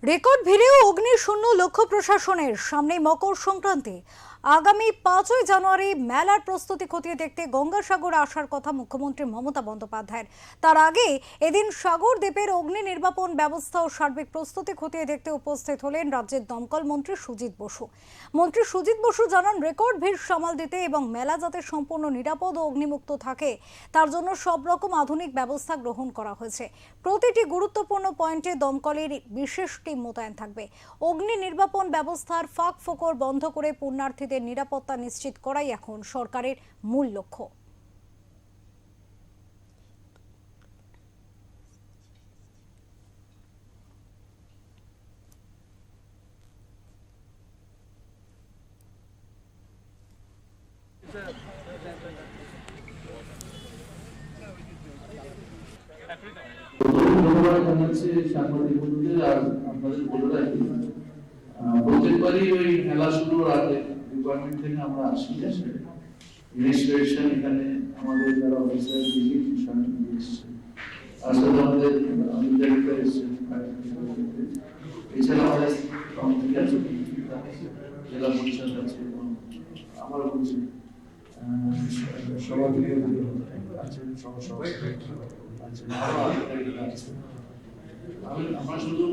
Record ভিড়েও অগ্নিশূন্য লক্ষ্য প্রশাসনের। সামনে মকর সংক্রান্তি, আগামী 5ই জানুয়ারি মেলার প্রস্তুতি খতিয়ে দেখতে গঙ্গাসাগরে আসার কথা মুখ্যমন্ত্রী মমতা বন্দ্যোপাধ্যায়ের। তার আগে এদিন সাগর দ্বীপের অগ্নি নির্বাপন ব্যবস্থা ও সার্বিক প্রস্তুতি খতিয়ে দেখতে উপস্থিত হলেন রাজ্যের দমকল মন্ত্রী সুজিত বসু। মন্ত্রী সুজিত বসু জানান, রেকর্ড ভিড় সামাল দিতে এবং মেলা যাতে সম্পূর্ণ নিরাপদ ও অগ্নিমুক্ত থাকে তার জন্য সব রকম আধুনিক ব্যবস্থা গ্রহণ করা হয়েছে। প্রতিটি গুরুত্বপূর্ণ পয়েন্টে দমকলের বিশেষ টিম মোতায়েন থাকবে। অগ্নি নির্বাপন ব্যবস্থার ফাঁক ফোকর বন্ধ করে পুণ্যার্থীদের নিরাপত্তা নিশ্চিত করাই এখন সরকারের মূল লক্ষ্য। ধন্যবাদ জানাচ্ছি সাংবাদিক বন্ধুদের। আর আপনাদের বলে রাখি, প্রত্যেকবারই ওই মেলা শুরুর আগে ডিপার্টমেন্ট থেকে আমরা আসি, ইনস্পেকশন এখানে আমাদের যারা অফিসার ভিজিট দিচ্ছে, আসলে আমাদের ডিরেক্টর এসেছেন, এছাড়া আমাদের কমিটি আছে, জেলা পরিষদ আছে, আমার বলছি সভাপতি আছে, সহসভাপতি আছে। আমরা শুধু